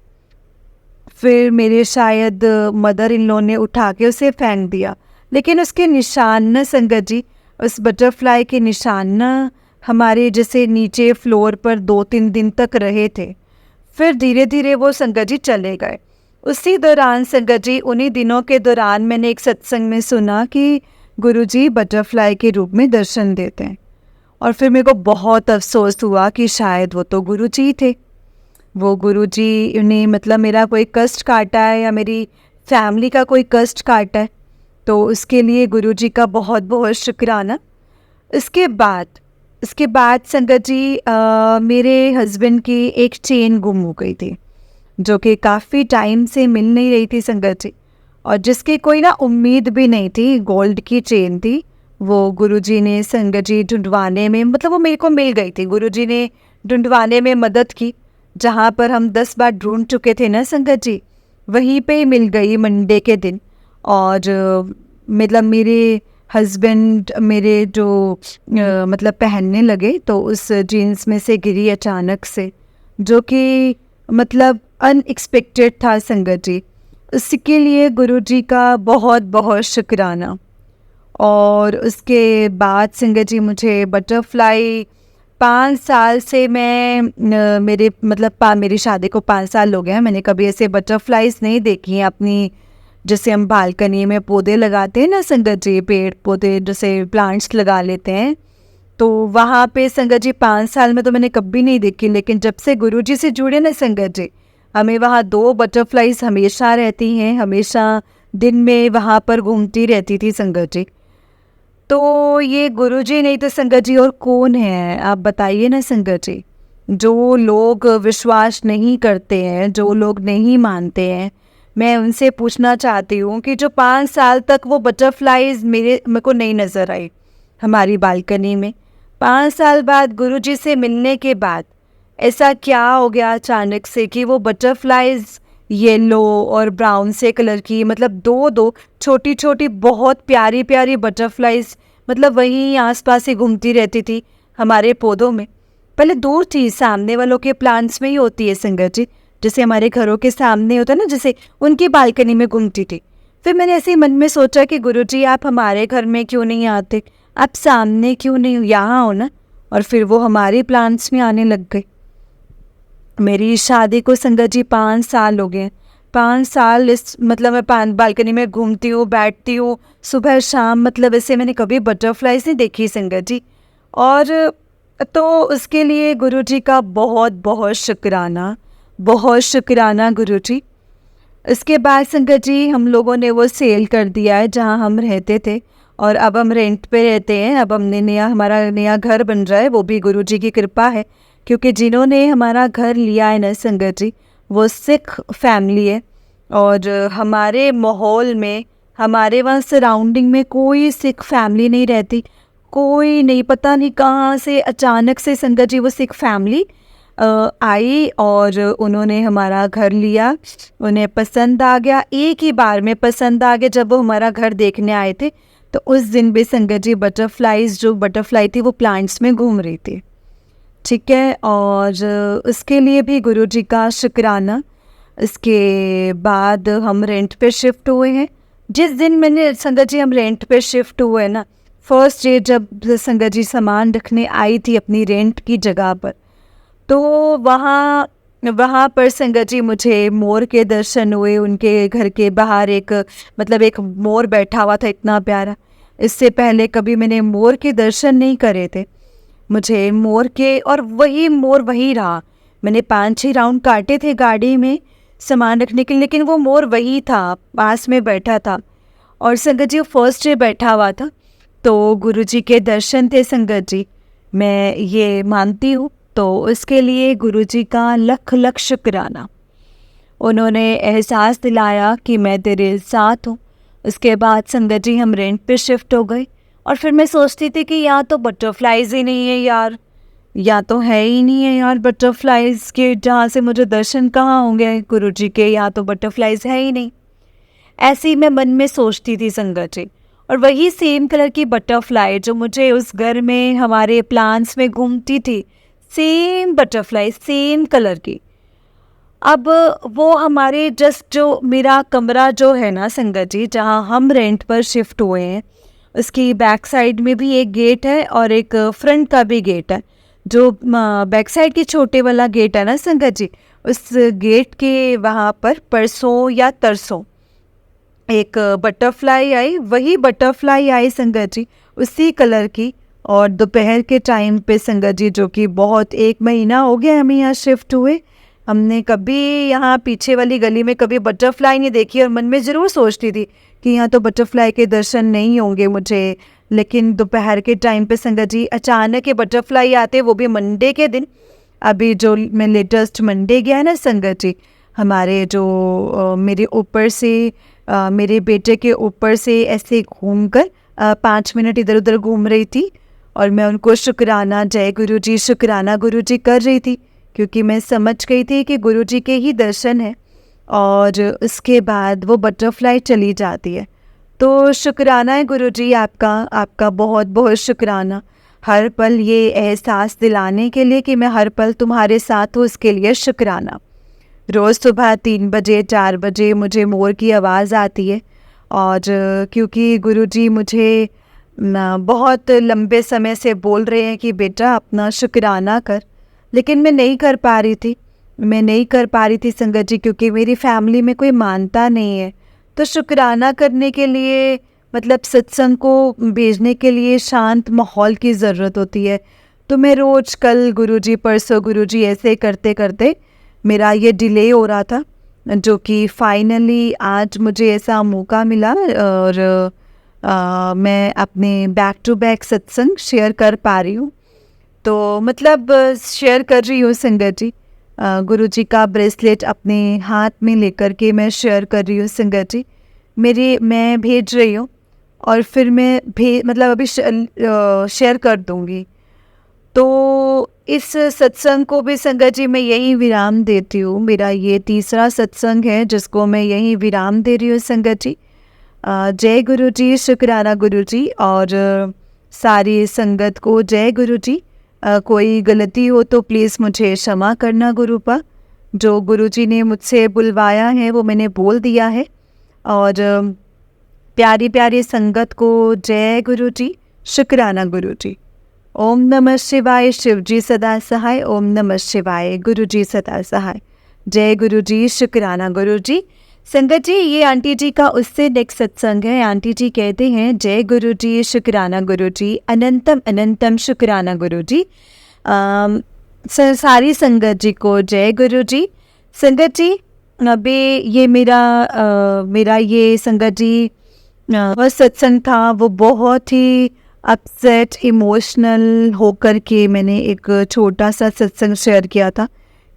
फिर मेरे शायद मदर इन लॉ ने उठा के उसे फेंक दिया, लेकिन उसके निशान न संगत जी, उस बटरफ्लाई के निशान न हमारे जैसे नीचे फ्लोर पर 2-3 दिन तक रहे थे। फिर धीरे धीरे वो संगत जी चले गए। उसी दौरान संगत जी, उन्हीं दिनों के दौरान मैंने एक सत्संग में सुना कि गुरुजी बटरफ्लाई के रूप में दर्शन देते हैं, और फिर मेरे को बहुत अफसोस हुआ कि शायद वो तो गुरुजी थे। वो गुरुजी ने मतलब मेरा कोई कष्ट काटा है या मेरी फैमिली का कोई कष्ट काटा है, तो उसके लिए गुरुजी का बहुत बहुत शुक्राना। इसके बाद संगत जी, मेरे हस्बैंड की एक चेन गुम हो गई थी, जो कि काफ़ी टाइम से मिल नहीं रही थी संगत जी, और जिसकी कोई ना उम्मीद भी नहीं थी। गोल्ड की चेन थी, वो गुरुजी ने संगत जी ढूंढवाने में, मतलब वो मेरे को मिल गई थी, गुरुजी ने ढूंढवाने में मदद की। जहाँ पर हम 10 बार ढूंढ चुके थे ना संगत जी, वहीं पे मिल गई मंडे के दिन। और मतलब मेरे हस्बैंड मेरे जो मतलब पहनने लगे, तो उस जीन्स में से गिरी अचानक से, जो कि मतलब अनएक्सपेक्टेड था संगत जी। उसके लिए गुरुजी का बहुत बहुत शुक्राना। और उसके बाद संगत जी, मुझे बटरफ्लाई 5 साल से मैं मेरी शादी को 5 साल हो गए हैं, मैंने कभी ऐसे बटरफ्लाइज नहीं देखी हैं अपनी। जैसे हम बालकनी में पौधे लगाते हैं ना संगत जी, पेड़ पौधे जैसे प्लांट्स लगा लेते हैं, तो वहाँ पे संगत जी 5 साल में तो मैंने कभी नहीं देखी। लेकिन जब से गुरुजी से जुड़े ना संगत जी, हमें वहाँ 2 बटरफ्लाइज हमेशा रहती हैं, हमेशा दिन में वहाँ पर घूमती रहती थी संगत जी। तो ये गुरुजी नहीं तो संगत जी और कौन है, आप बताइए ना संगत जी। जो लोग विश्वास नहीं करते हैं, जो लोग नहीं मानते हैं, मैं उनसे पूछना चाहती हूँ कि जो 5 साल तक वो बटरफ्लाइज मेरे को नहीं नज़र आई हमारी बालकनी में, 5 साल बाद गुरुजी से मिलने के बाद ऐसा क्या हो गया अचानक से कि वो बटरफ्लाइज येलो और ब्राउन से कलर की, मतलब दो दो छोटी छोटी बहुत प्यारी प्यारी बटरफ्लाइज, मतलब वहीं आसपास ही घूमती रहती थी हमारे पौधों में। पहले दूर थी, सामने वालों के प्लांट्स में ही होती है संगत जी, जैसे हमारे घरों के सामने होता है ना, जैसे उनकी बालकनी में घूमती थी। फिर मैंने ऐसे ही मन में सोचा कि गुरुजी आप हमारे घर में क्यों नहीं आते, आप सामने क्यों नहीं यहाँ हो ना। और फिर वो हमारे प्लांट्स में आने लग गई। मेरी शादी को संगत जी 5 साल हो गए। 5 साल इस मतलब मैं बालकनी में घूमती हूँ, बैठती हूँ सुबह शाम, मतलब ऐसे मैंने कभी बटरफ्लाइज नहीं देखी संगत जी। और तो उसके लिए गुरुजी का बहुत बहुत शुक्राना, बहुत शुक्राना गुरुजी। इसके बाद संगत जी हम लोगों ने वो सेल कर दिया है जहाँ हम रहते थे, और अब हम रेंट पे रहते हैं। अब हमने हमारा नया घर बन रहा है, वो भी गुरुजी की कृपा है, क्योंकि जिन्होंने हमारा घर लिया है ना संगत जी, वो सिख फैमिली है। और हमारे माहौल में, हमारे वहाँ सराउंडिंग में कोई सिख फैमिली नहीं रहती, कोई नहीं, पता नहीं कहाँ से अचानक से संगत जी वो सिख फैमिली आई और उन्होंने हमारा घर लिया। उन्हें पसंद आ गया, एक ही बार में पसंद आ गया। जब वो हमारा घर देखने आए थे तो उस दिन भी संगत जी बटरफ्लाइज, जो बटरफ्लाई थी वो प्लांट्स में घूम रही थी, ठीक है। और उसके लिए भी गुरुजी का शुक्राना। इसके बाद हम रेंट पे शिफ्ट हुए हैं। जिस दिन मैंने संगत जी हम रेंट पे शिफ्ट हुए ना, फर्स्ट डे जब संगत जी सामान रखने आई थी अपनी रेंट की जगह पर, तो वहाँ वहाँ पर संगत जी मुझे मोर के दर्शन हुए। उनके घर के बाहर एक, मतलब एक मोर बैठा हुआ था, इतना प्यारा। इससे पहले कभी मैंने मोर के दर्शन नहीं करे थे। मुझे मोर के, और वही मोर वही रहा। मैंने 5-6 राउंड काटे थे गाड़ी में सामान रखने के लिए, लेकिन वो मोर वही था, पास में बैठा था। और संगत जी फर्स्ट डे बैठा हुआ था, तो गुरुजी के दर्शन थे संगत जी, मैं ये मानती हूँ। तो इसके लिए गुरुजी का लख लख शुक्राना। उन्होंने एहसास दिलाया कि मैं तेरे साथ हूँ। उसके बाद संगत जी हम रेंट पे शिफ्ट हो गए। और फिर मैं सोचती थी कि यहाँ तो बटरफ्लाइज ही नहीं है यार, या तो है ही नहीं है यार बटरफ्लाइज के, जहाँ से मुझे दर्शन कहाँ होंगे गुरुजी के, यहाँ तो बटरफ्लाइज है ही नहीं। ऐसे ही मैं मन में सोचती थी संगत जी। और वही सेम कलर की बटरफ्लाई जो मुझे उस घर में हमारे प्लांट्स में घूमती थी, सेम बटरफ्लाई सेम कलर की, अब वो हमारे जस्ट, जो मेरा कमरा जो है ना संगत जी, जहाँ हम रेंट पर शिफ्ट हुए हैं, उसकी बैक साइड में भी एक गेट है और एक फ्रंट का भी गेट है। जो बैक साइड की छोटे वाला गेट है ना संगत जी, उस गेट के वहाँ पर परसों या तरसों एक बटरफ्लाई आई, वही बटरफ्लाई आई संगत जी, उसी कलर की। और दोपहर के टाइम पे संगत जी, जो कि बहुत 1 महीना हो गया हमें यहाँ शिफ्ट हुए, हमने कभी यहाँ पीछे वाली गली में कभी बटरफ्लाई नहीं देखी। और मन में ज़रूर सोचती थी कि यहाँ तो बटरफ्लाई के दर्शन नहीं होंगे मुझे, लेकिन दोपहर के टाइम पे संगत जी अचानक ये बटरफ्लाई आते, वो भी मंडे के दिन। अभी जो मैं लेटेस्ट मंडे गया है ना संगत जी, हमारे जो मेरे ऊपर से मेरे बेटे के ऊपर से ऐसे घूमकर 5 मिनट इधर उधर घूम रही थी, और मैं उनको शुक्राना, जय गुरुजी, शुक्राना गुरुजी कर रही थी, क्योंकि मैं समझ गई थी कि गुरुजी के ही दर्शन है। और उसके बाद वो बटरफ्लाई चली जाती है। तो शुक्राना है गुरुजी आपका, आपका बहुत बहुत शुक्राना, हर पल ये एहसास दिलाने के लिए कि मैं हर पल तुम्हारे साथ हूँ, इसके लिए शुक्राना। रोज़ सुबह 3 बजे 4 बजे मुझे मोर की आवाज़ आती है। और क्योंकि गुरुजी मुझे बहुत लंबे समय से बोल रहे हैं कि बेटा अपना शुक्राना कर, लेकिन मैं नहीं कर पा रही थी, मैं नहीं कर पा रही थी संगत जी, क्योंकि मेरी फैमिली में कोई मानता नहीं है। तो शुक्राना करने के लिए, मतलब सत्संग को भेजने के लिए शांत माहौल की ज़रूरत होती है। तो मैं रोज़ कल गुरुजी, परसों गुरुजी, ऐसे करते करते मेरा ये डिले हो रहा था, जो कि फाइनली आज मुझे ऐसा मौका मिला। और मैं अपने बैक टू बैक सत्संग शेयर कर पा रही हूँ। तो मतलब शेयर कर रही हूँ संगत जी, गुरुजी का ब्रेसलेट अपने हाथ में लेकर के मैं शेयर कर रही हूँ संगत जी। मैं भेज रही हूँ, और फिर मैं मतलब अभी शेयर कर दूँगी। तो इस सत्संग को भी संगत जी मैं यहीं विराम देती हूँ। मेरा ये तीसरा सत्संग है जिसको मैं यहीं विराम दे रही हूँ संगत जी। जय गुरु जी, शुक्राना गुरु जी, और सारी संगत को जय गुरु जी। कोई गलती हो तो प्लीज़ मुझे क्षमा करना गुरुपा। जो गुरु जी ने मुझसे बुलवाया है वो मैंने बोल दिया है। और प्यारी प्यारी संगत को जय गुरु जी, शुक्राना गुरु जी। ओम नमः शिवाय, शिव जी सदा सहाय। ओम नमः शिवाय, गुरु जी सदा सहाय। जय गुरु जी, शुक्राना गुरु जी। संगत जी, ये आंटी जी का उससे नेक्स्ट सत्संग है। आंटी जी कहते हैं जय गुरु जी, शुक्राना गुरु जी, अनंतम अनंतम शुक्राना गुरु जी। सारी संगत जी को जय गुरु जी। संगत जी, अभी ये मेरा ये संगत जी वह सत्संग था, वो बहुत ही अपसेट इमोशनल होकर के मैंने एक छोटा सा सत्संग शेयर किया था,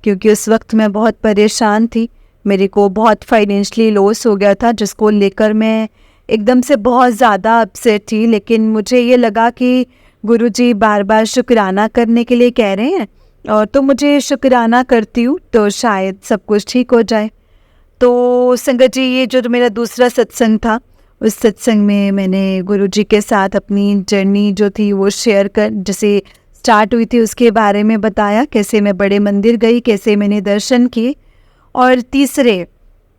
क्योंकि उस वक्त मैं बहुत परेशान थी। मेरे को बहुत फाइनेंशियली लॉस हो गया था, जिसको लेकर मैं एकदम से बहुत ज़्यादा अपसेट थी। लेकिन मुझे ये लगा कि गुरुजी बार बार शुक्राना करने के लिए कह रहे हैं, और तो मुझे शुक्राना करती हूँ तो शायद सब कुछ ठीक हो जाए। तो संगत जी, ये जो मेरा दूसरा सत्संग था, उस सत्संग में मैंने गुरुजी के साथ अपनी जर्नी जो थी वो शेयर कर, जैसे स्टार्ट हुई थी उसके बारे में बताया, कैसे मैं बड़े मंदिर गई, कैसे मैंने दर्शन किए। और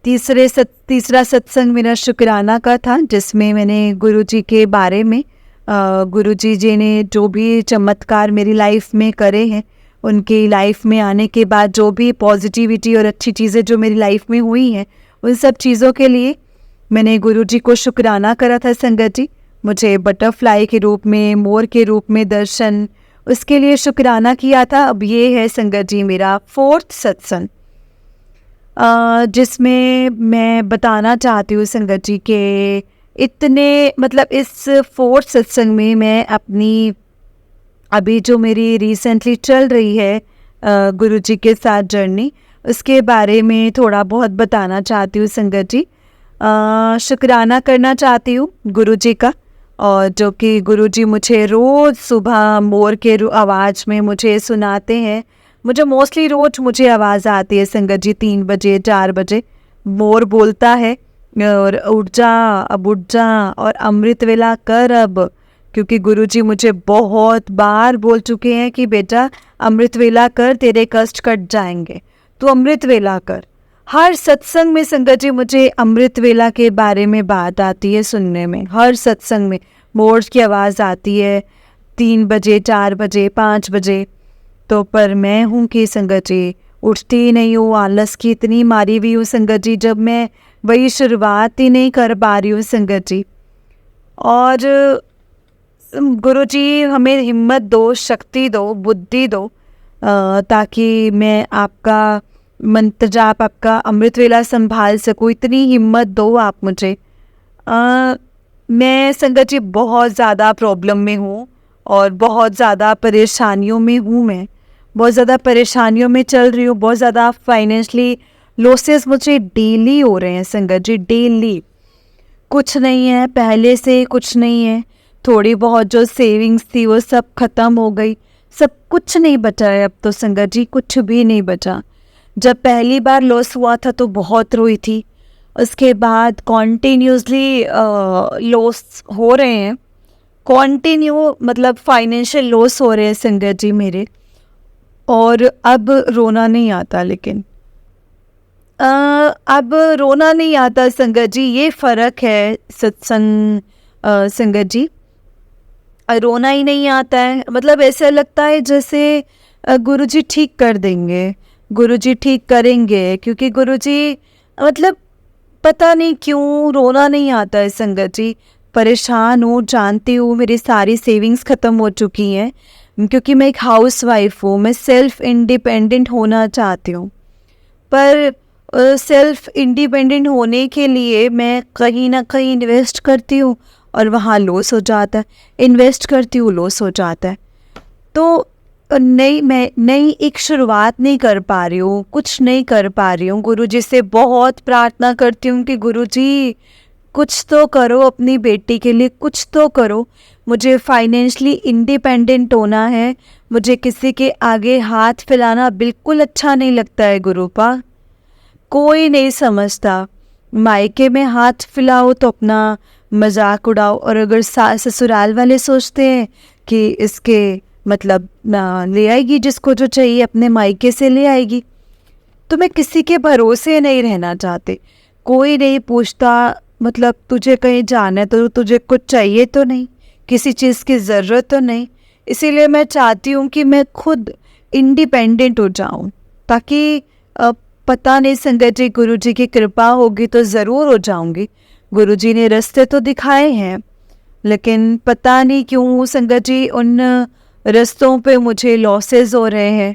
तीसरा सत्संग मेरा शुक्राना का था, जिसमें मैंने गुरुजी के बारे में गुरुजी जी ने जो भी चमत्कार मेरी लाइफ में करे हैं, उनकी लाइफ में आने के बाद जो भी पॉजिटिविटी और अच्छी चीज़ें जो मेरी लाइफ में हुई हैं, उन सब चीज़ों के लिए मैंने गुरुजी को शुक्राना करा था संगत जी। मुझे बटरफ्लाई के रूप में, मोर के रूप में दर्शन, उसके लिए शुक्राना किया था। अब ये है संगत जी मेरा फोर्थ सत्संग, जिसमें मैं बताना चाहती हूँ संगत जी के इस फोर्थ सत्संग में मैं अपनी अभी जो मेरी रिसेंटली चल रही है गुरुजी के साथ जर्नी, उसके बारे में थोड़ा बहुत बताना चाहती हूँ संगत जी। शुक्राना करना चाहती हूँ गुरुजी का, और जो कि गुरुजी मुझे रोज़ सुबह मोर के आवाज़ में मुझे सुनाते हैं। मुझे मोस्टली रोज़ मुझे आवाज़ आती है संगत जी, 3 बजे 4 बजे मोर बोलता है, और उठ जा अब उठ जा, और अमृत वेला कर अब। क्योंकि गुरुजी मुझे बहुत बार बोल चुके हैं कि बेटा अमृत वेला कर, तेरे कष्ट कट जाएंगे, तो अमृत वेला कर। हर सत्संग में संगत जी मुझे अमृत वेला के बारे में बात आती है सुनने में। हर सत्संग में मोर की आवाज़ आती है 3 बजे 4 बजे 5 बजे। तो पर मैं हूँ कि संगत जी उठती ही नहीं हूँ, आलस की इतनी मारी हुई हूँ संगत जी, जब मैं वही शुरुआत ही नहीं कर पा रही हूँ संगत जी। और गुरुजी हमें हिम्मत दो, शक्ति दो, बुद्धि दो, ताकि मैं आपका मंत्र जाप, आपका अमृत वेला संभाल सकूँ। इतनी हिम्मत दो आप मुझे। मैं संगत जी बहुत ज़्यादा प्रॉब्लम में हूँ, और बहुत ज़्यादा परेशानियों में हूँ। मैं बहुत ज़्यादा परेशानियों में चल रही हूँ। बहुत ज़्यादा फाइनेंशियली लॉसेस मुझे डेली हो रहे हैं संगत जी, डेली। कुछ नहीं है, पहले से कुछ नहीं है। थोड़ी बहुत जो सेविंग्स थी वो सब ख़त्म हो गई, सब कुछ नहीं बचा है अब तो संगत जी, कुछ भी नहीं बचा। जब पहली बार लॉस हुआ था तो बहुत रोई थी, उसके बाद कॉन्टीन्यूसली लॉस हो रहे हैं, फाइनेंशियल लॉस हो रहे हैं संगत जी मेरे, और अब रोना नहीं आता। लेकिन अब रोना नहीं आता संगत जी, ये फ़र्क है सत्संग संगत जी। रोना ही नहीं आता है, ऐसा लगता है जैसे गुरुजी ठीक कर देंगे, गुरुजी ठीक करेंगे, क्योंकि गुरुजी पता नहीं क्यों रोना नहीं आता है संगत जी। परेशान हूँ, जानती हूँ, मेरी सारी सेविंग्स ख़त्म हो चुकी हैं, क्योंकि मैं एक हाउस वाइफ हूँ। मैं सेल्फ़ इंडिपेंडेंट होना चाहती हूँ, पर सेल्फ़ इंडिपेंडेंट होने के लिए मैं कहीं ना कहीं इन्वेस्ट करती हूँ और वहाँ लॉस हो जाता है, इन्वेस्ट करती हूँ लॉस हो जाता है। तो मैं नई एक शुरुआत नहीं कर पा रही हूँ, कुछ नहीं कर पा रही हूँ। गुरुजी से बहुत प्रार्थना करती हूँ कि गुरुजी कुछ तो करो अपनी बेटी के लिए, कुछ तो करो। मुझे फाइनेंशियली इंडिपेंडेंट होना है, मुझे किसी के आगे हाथ फैलाना बिल्कुल अच्छा नहीं लगता है गुरुपा। कोई नहीं समझता, मायके में हाथ फैलाओ तो अपना मजाक उड़ाओ, और अगर ससुराल वाले सोचते हैं कि इसके मतलब ले आएगी जिसको जो चाहिए, अपने मायके से ले आएगी, तो मैं किसी के भरोसे नहीं रहना चाहती। कोई नहीं पूछता, मतलब तुझे कहीं जाना है तो तुझे कुछ चाहिए तो नहीं, किसी चीज़ की ज़रूरत तो नहीं। इसीलिए मैं चाहती हूँ कि मैं खुद इंडिपेंडेंट हो जाऊँ, ताकि पता नहीं संगत जी, गुरु जी की कृपा होगी तो ज़रूर हो जाऊँगी। गुरु जी ने रास्ते तो दिखाए हैं, लेकिन पता नहीं क्यों संगत जी उन रास्तों पे मुझे लॉसेस हो रहे हैं।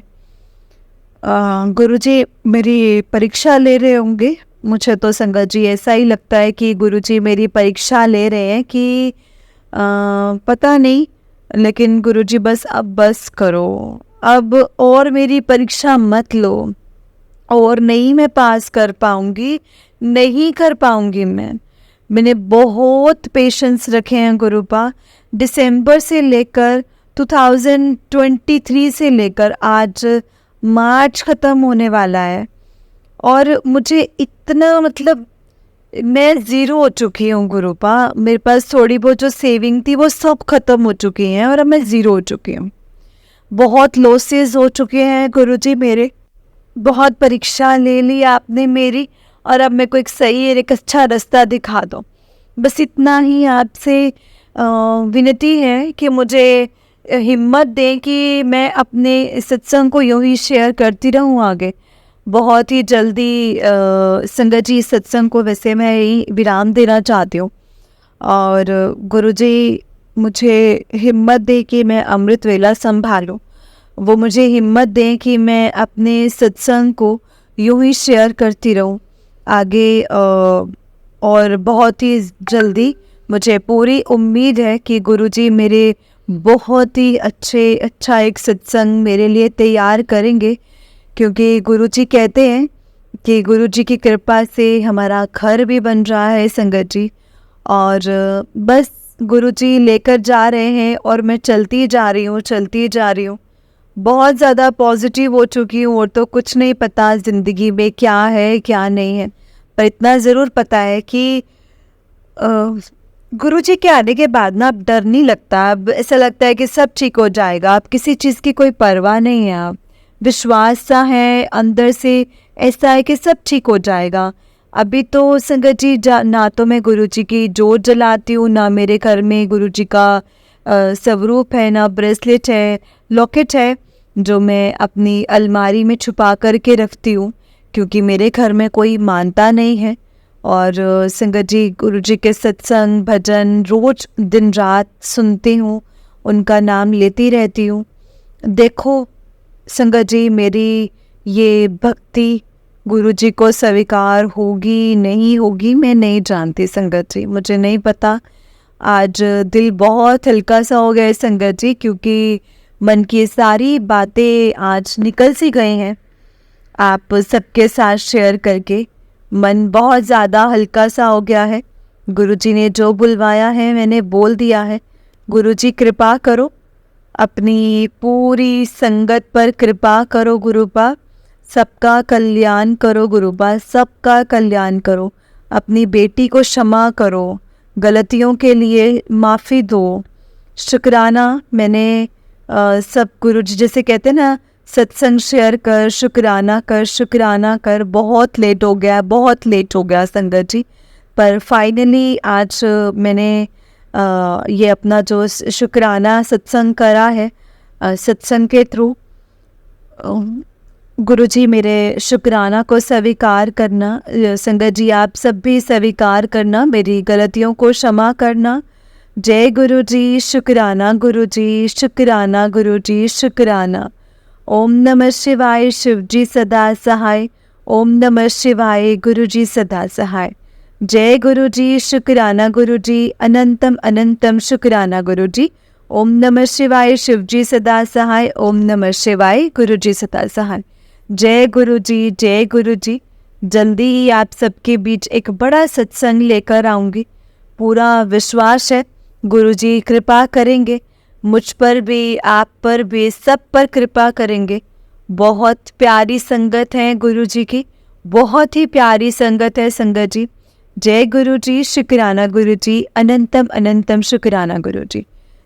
गुरुजी मेरी परीक्षा ले रहे होंगे, मुझे तो संगत जी ऐसा ही लगता है कि गुरुजी मेरी परीक्षा ले रहे हैं कि पता नहीं, लेकिन गुरुजी बस अब बस करो, अब और मेरी परीक्षा मत लो, और नहीं मैं पास कर पाऊँगी, नहीं कर पाऊँगी मैंने बहुत पेशेंस रखे हैं गुरुपा। दिसंबर से लेकर 2023 से लेकर आज मार्च ख़त्म होने वाला है, और मुझे इतना मतलब मैं ज़ीरो हो चुकी हूँ गुरुपा। मेरे पास थोड़ी बहुत जो सेविंग थी वो सब ख़त्म हो चुकी हैं, और अब मैं ज़ीरो हो चुकी हूँ। बहुत लॉसेस हो चुके हैं गुरुजी मेरे, बहुत परीक्षा ले ली आपने मेरी, और अब मेरे को एक सही और एक अच्छा रास्ता दिखा दो। बस इतना ही आपसे विनती है कि मुझे हिम्मत दें कि मैं अपने सत्संग को यूँ ही शेयर करती रहूँ आगे। बहुत ही जल्दी संगत जी सत्संग को वैसे मैं ही विराम देना चाहती हूँ, और गुरुजी मुझे हिम्मत दे कि मैं अमृत वेला संभालूँ। वो मुझे हिम्मत दें कि मैं अपने सत्संग को यूँ ही शेयर करती रहूँ आगे, और बहुत ही जल्दी मुझे पूरी उम्मीद है कि गुरुजी मेरे बहुत ही अच्छा एक सत्संग मेरे लिए तैयार करेंगे, क्योंकि गुरुजी कहते हैं कि गुरुजी की कृपा से हमारा घर भी बन रहा है संगत जी, और बस गुरुजी लेकर जा रहे हैं और मैं चलती जा रही हूँ। बहुत ज़्यादा पॉजिटिव हो चुकी हूँ, और तो कुछ नहीं पता ज़िंदगी में क्या है क्या नहीं है, पर इतना ज़रूर पता है कि गुरुजी के आने के बाद ना अब डर नहीं लगता। अब ऐसा लगता है कि सब ठीक हो जाएगा, अब किसी चीज़ की कोई परवाह नहीं है, अब विश्वास सा है अंदर से, ऐसा है कि सब ठीक हो जाएगा। अभी तो संगत जी ना तो मैं गुरुजी की जोत जलाती हूँ, ना मेरे घर में गुरुजी का स्वरूप है, ना ब्रेसलेट है, लॉकेट है जो मैं अपनी अलमारी में छुपा करके रखती हूँ, क्योंकि मेरे घर में कोई मानता नहीं है। और संगत जी गुरुजी के सत्संग भजन रोज दिन रात सुनती हूँ, उनका नाम लेती रहती हूँ। देखो संगत जी मेरी ये भक्ति गुरुजी को स्वीकार होगी नहीं होगी मैं नहीं जानती संगत जी, मुझे नहीं पता। आज दिल बहुत हल्का सा हो गया है संगत जी, क्योंकि मन की सारी बातें आज निकल सी गई हैं आप सबके साथ शेयर करके। मन बहुत ज़्यादा हल्का सा हो गया है। गुरुजी ने जो बुलवाया है मैंने बोल दिया है। गुरुजी कृपा करो, अपनी पूरी संगत पर कृपा करो गुरुपा, सबका कल्याण करो गुरुपा, सबका कल्याण करो। अपनी बेटी को क्षमा करो, गलतियों के लिए माफ़ी दो। शुक्राना मैंने सब गुरुजी जैसे कहते हैं ना, सत्संग शेयर कर, शुक्राना कर। बहुत लेट हो गया संगत जी, पर फाइनली आज मैंने ये अपना जो शुक्राना सत्संग करा है, सत्संग के थ्रू गुरुजी मेरे शुक्राना को स्वीकार करना। संगत जी आप सब भी स्वीकार करना, मेरी गलतियों को क्षमा करना। जय गुरुजी, शुक्राना गुरुजी, शुक्राना गुरुजी, शुक्राना। ओम नमः शिवाय, शिवजी सदा सहाय। ओम नमः शिवाय, गुरुजी सदा सहाय। जय गुरुजी, शुक्राना गुरुजी, अनंतम अनंतम शुक्राना गुरुजी। ओम नमः शिवाय, शिवजी सदा सहाय। ओम नमः शिवाय, गुरुजी सदा सहाय। जय गुरुजी, जय गुरुजी। जल्दी ही आप सबके बीच एक बड़ा सत्संग लेकर आऊँगी, पूरा विश्वास है गुरुजी कृपा करेंगे। मुझ पर भी, आप पर भी, सब पर कृपा करेंगे। बहुत प्यारी संगत है गुरु जी की, बहुत ही प्यारी संगत है संगत जी। जय गुरु जी, शुक्राना गुरु जी, अनंतम अनंतम शुक्राना गुरु जी।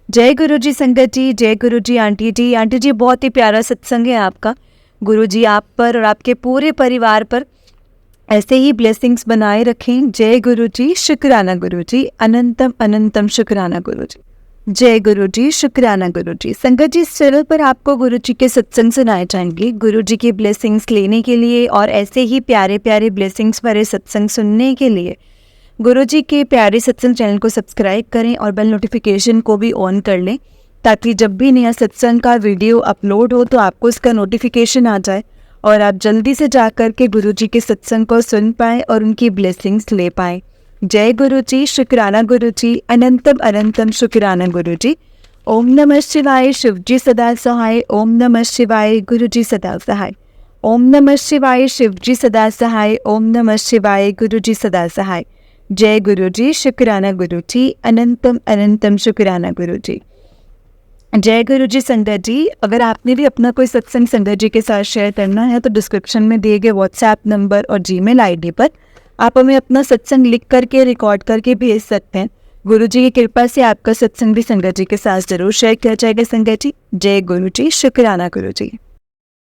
जय गुरु जी संगत जी, जय गुरु जी आंटी जी। आंटी जी बहुत ही प्यारा सत्संग है आपका। गुरु जी आप पर और आपके पूरे परिवार पर ऐसे ही ब्लेसिंग्स बनाए रखें। जय गुरु जी, शुक्राना गुरु जी, अनंतम अनंतम शुक्राना गुरु जी। जय गुरु जी, शुक्राना गुरु जी। संगत जी इस चैनल पर आपको गुरु जी के सत्संग सुनाए जाएंगे। गुरु जी की ब्लेसिंग्स लेने के लिए और ऐसे ही प्यारे प्यारे ब्लेसिंग्स भरे सत्संग सुनने के लिए गुरु जी के प्यारे सत्संग चैनल को सब्सक्राइब करें और बेल नोटिफिकेशन को भी ऑन कर लें, ताकि जब भी नया सत्संग का वीडियो अपलोड हो तो आपको इसका नोटिफिकेशन आ जाए और आप जल्दी से जाकर के गुरु जी के सत्संग को सुन पाएँ और उनकी ब्लेसिंग्स ले पाएँ। जय गुरु जी, शुक्राना गुरु जी, अनंतम अनंतम शुक्राना गुरु जी। ओम नमः शिवाय, शिव जी सदा सहाय। ओम नमः शिवाय, गुरु जी सदा सहाय। ओम नमः शिवाय, शिव जी सदा सहाय। ओम नमः शिवाय, गुरु जी सदा सहाय। जय गुरु जी, शुक्राना गुरु जी, अनंतम अनंतम शुक्राना गुरु जी। जय गुरु जी संगत जी। अगर आपने भी अपना कोई सत्संग संगत जी के साथ शेयर करना है तो डिस्क्रिप्शन में दिए गए व्हाट्सएप नंबर और जीमेल आईडी पर आप हमें अपना सत्संग लिख करके रिकॉर्ड करके भेज सकते हैं। गुरु जी की कृपा से आपका सत्संग भी संगत जी के साथ जरूर शेयर किया जाएगा संगत जी। जय गुरु जी, शुक्राना गुरु जी।